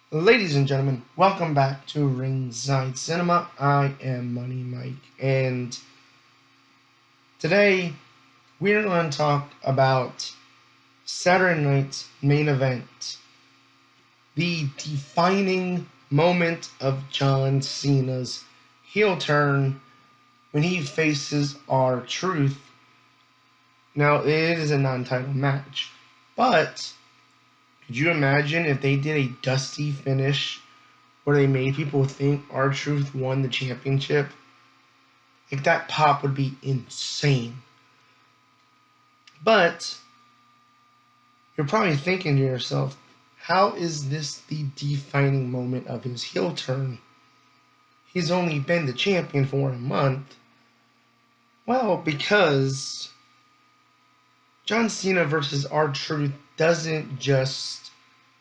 Ladies and gentlemen, welcome back to Ringside Cinema. I am Money Mike, and today we're going to talk about Saturday night's main event, the defining moment of John Cena's heel turn when he faces R-Truth. Now, it is a non-title match, but could you imagine if they did a dusty finish where they made people think R-Truth won the championship? Like, that pop would be insane. But you're probably thinking to yourself, how is this the defining moment of his heel turn? He's only been the champion for a month. Well, because John Cena versus R-Truth doesn't just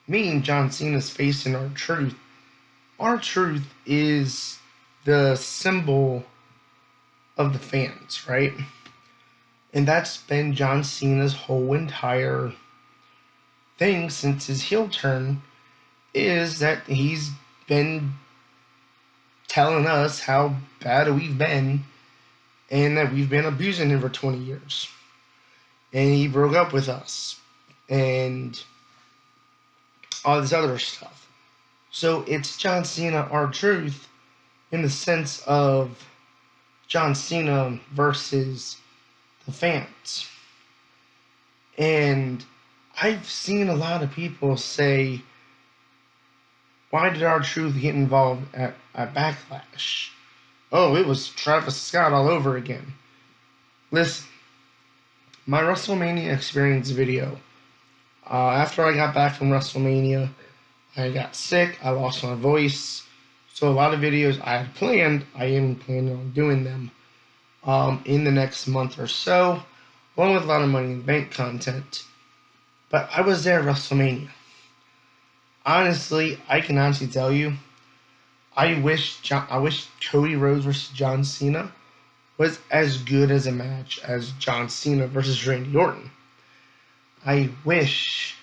mean John Cena's facing R-Truth. R-Truth is the symbol of the fans, right? And that's been John Cena's whole entire thing since his heel turn, is that he's been telling us how bad we've been and that we've been abusing him for 20 years. And he broke up with us and all this other stuff. So it's John Cena, R-Truth, in the sense of John Cena versus the fans. And I've seen a lot of people say, why did R-Truth get involved at Backlash? Oh, it was Travis Scott all over again. Listen, my WrestleMania experience video. After I got back from WrestleMania, I got sick, I lost my voice. So a lot of videos I had planned, I am planning on doing them in the next month or so, along with a lot of Money in the Bank content. But I was there at WrestleMania. Honestly, I can honestly tell you, I wish Cody Rhodes versus John Cena was as good as a match as John Cena versus Randy Orton. I wish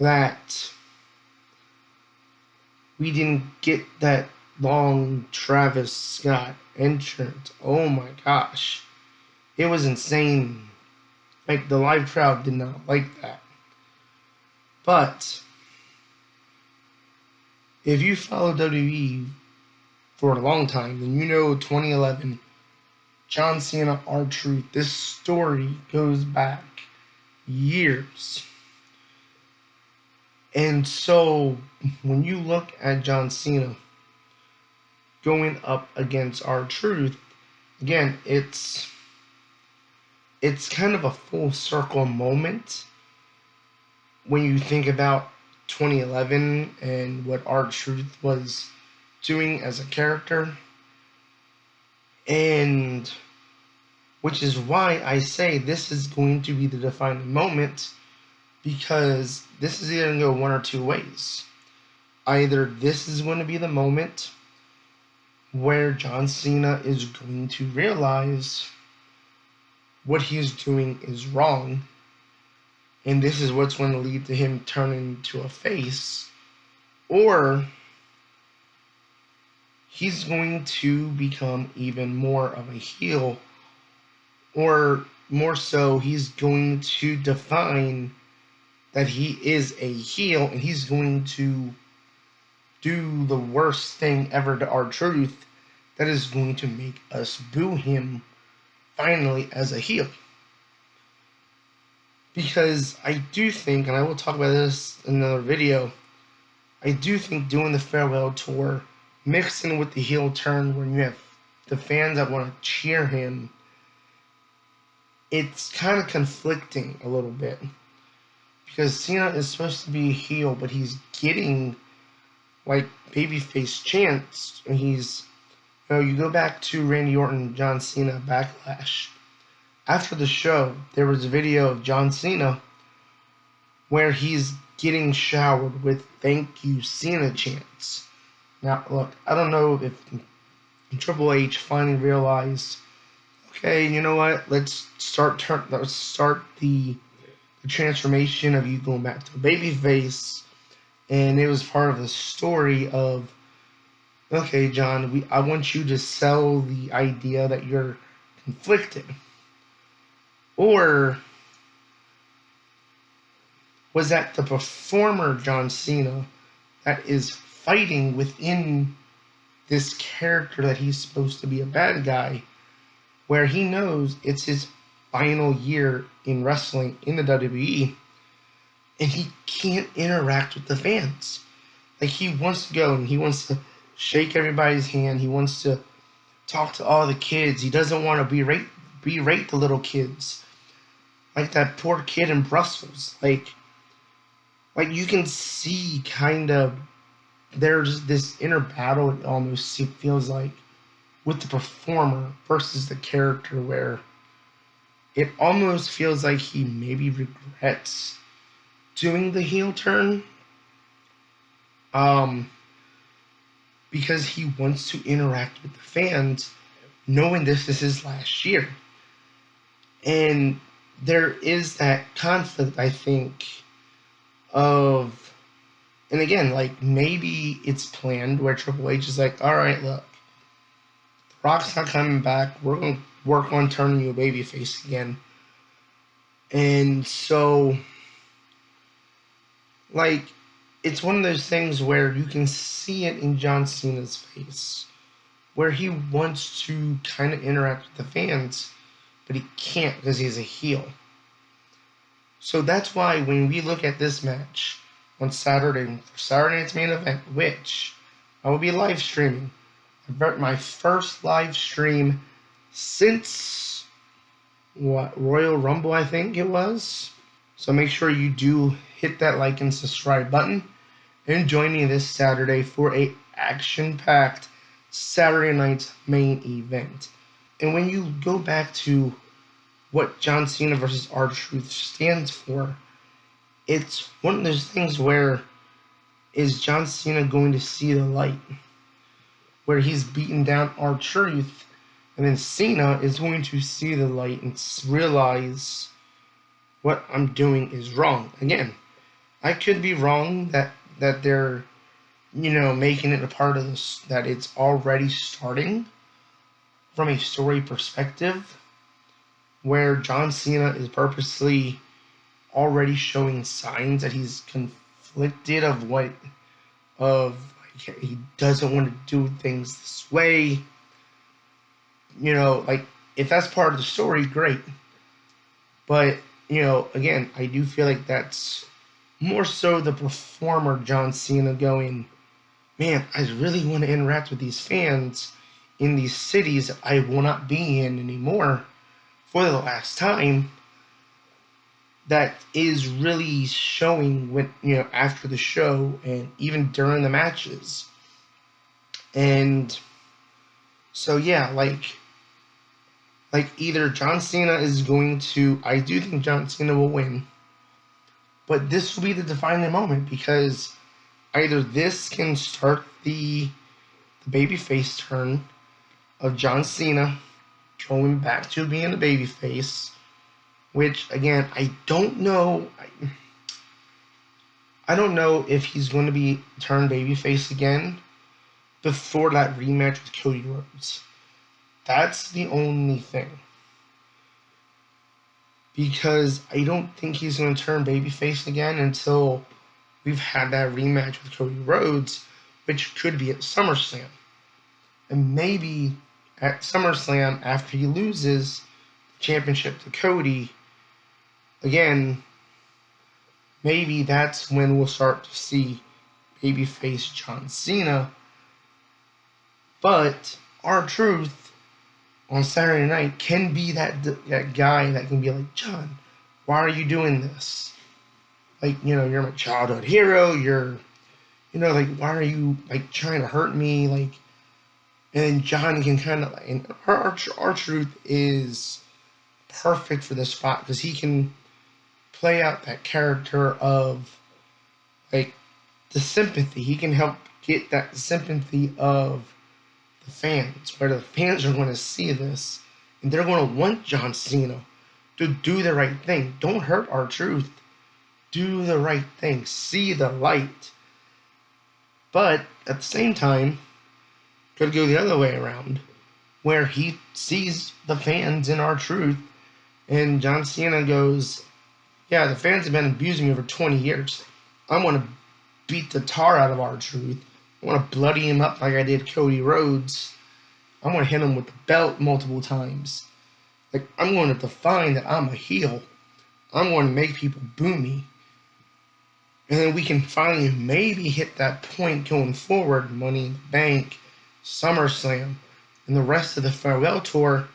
that we didn't get that long Travis Scott entrance. Oh my gosh. It was insane. Like, the live crowd did not like that. But if you follow WWE for a long time, then you know 2011, John Cena, R-Truth, this story goes back years. And so when you look at John Cena going up against R-Truth, again, it's kind of a full circle moment when you think about 2011 and what R-Truth was doing as a character. And which is why I say this is going to be the defining moment, because this is either going to go one or two ways. Either this is going to be the moment where John Cena is going to realize what he's doing is wrong, and this is what's going to lead to him turning to a face, or he's going to become even more of a heel, or more so, he's going to define that he is a heel, and he's going to do the worst thing ever to R-Truth that is going to make us boo him finally as a heel. Because I do think, and I will talk about this in another video, I do think doing the farewell tour, mixing with the heel turn when you have the fans that want to cheer him, it's kind of conflicting a little bit. Because Cena is supposed to be a heel, but he's getting like babyface chants, and he's, you go back to Randy Orton, John Cena Backlash. After the show, there was a video of John Cena where he's getting showered with "Thank You Cena" chants. Now, look, I don't know if Triple H finally realized, okay, you know what? Let's start the transformation of you going back to a babyface And it was part of the story of, okay, John, I want you to sell the idea that you're conflicted. Or was that the performer John Cena that is fighting within this character that he's supposed to be a bad guy, where he knows it's his final year in wrestling in the WWE, and he can't interact with the fans. Like, he wants to go and he wants to shake everybody's hand. He wants to talk to all the kids. He doesn't want to berate the little kids. Like that poor kid in Brussels. Like you can see kind of there's this inner battle, it almost feels like, with the performer versus the character, where it almost feels like he maybe regrets doing the heel turn, because he wants to interact with the fans, knowing this is his last year. And there is that conflict, I think, of, and again, like, maybe it's planned where Triple H is like, all right, look, The Rock's not coming back. We're going to work on turning you a babyface again. And so, like, it's one of those things where you can see it in John Cena's face, where he wants to kind of interact with the fans, but he can't because he's a heel. So that's why when we look at this match on Saturday, for Saturday night's main event, which I will be live streaming, my first live stream since, Royal Rumble, I think it was. So make sure you do hit that like and subscribe button, and join me this Saturday for a action-packed Saturday night's main event. And when you go back to what John Cena versus R-Truth stands for, it's one of those things where, is John Cena going to see the light? Where he's beaten down R-Truth, and then Cena is going to see the light and realize what I'm doing is wrong. Again, I could be wrong that they're, making it a part of this, that it's already starting from a story perspective, where John Cena is purposely already showing signs that he's conflicted he doesn't want to do things this way. Like, if that's part of the story, great. But, again, I do feel like that's more so the performer John Cena going, man, I really want to interact with these fans in these cities I will not be in anymore for the last time. That is really showing when, after the show and even during the matches. And so, yeah, like either John Cena is going to, I do think John Cena will win, but this will be the defining moment, because either this can start the babyface turn of John Cena going back to being a babyface, which, again, I don't know. I don't know if he's going to be turned babyface again before that rematch with Cody Rhodes. That's the only thing. Because I don't think he's going to turn babyface again until we've had that rematch with Cody Rhodes, which could be at SummerSlam. And maybe at SummerSlam, after he loses the championship to Cody, again, maybe that's when we'll start to see babyface John Cena. But R-Truth on Saturday night can be that guy that can be like, John, why are you doing this? Like, you're my childhood hero. You're, like, why are you, like, trying to hurt me? Like, and then John can kind of, and R-Truth is perfect for this spot, because he can play out that character of, like, the sympathy. He can help get that sympathy of the fans, where the fans are going to see this, and they're going to want John Cena to do the right thing. Don't hurt R-Truth. Do the right thing. See the light. But at the same time, could go the other way around, where he sees the fans in R-Truth, and John Cena goes, yeah, the fans have been abusing me for 20 years. I want to beat the tar out of R-Truth. I want to bloody him up like I did Cody Rhodes. I want to hit him with the belt multiple times. Like, I'm going to define that I'm a heel. I'm going to make people boo me. And then we can finally maybe hit that point going forward, Money in the Bank, SummerSlam, and the rest of the farewell tour,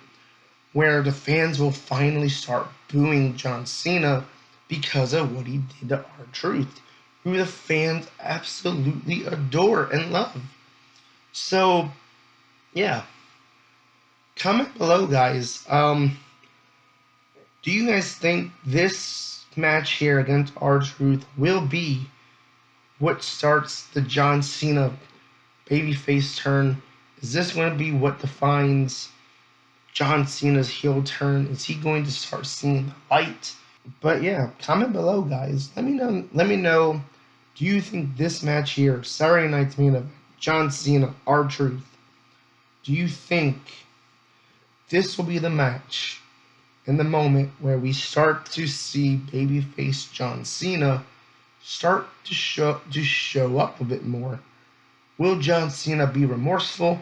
where the fans will finally start booing John Cena because of what he did to R-Truth, who the fans absolutely adore and love. So, yeah. Comment below, guys. Do you guys think this match here against R-Truth will be what starts the John Cena babyface turn? Is this going to be what defines John Cena's heel turn? Is he going to start seeing the light? But yeah, comment below, guys. Let me know. Let me know. Do you think this match here, Saturday Night's main event, John Cena, R-Truth, do you think this will be the match and the moment where we start to see babyface John Cena start to show up a bit more? Will John Cena be remorseful,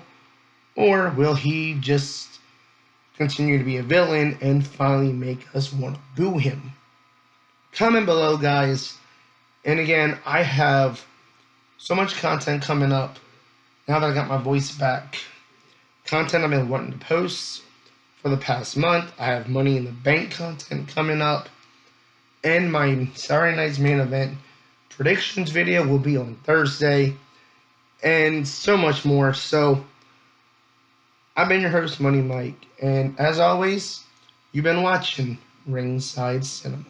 or will he just continue to be a villain and finally make us want to boo him? Comment below, guys. And again, I have so much content coming up now that I got my voice back. Content I've been wanting to post for the past month. I have Money in the Bank content coming up, and my Saturday Night's main event predictions video will be on Thursday, and so much more. So I've been your host, Money Mike, and as always, you've been watching Ringside Cinema.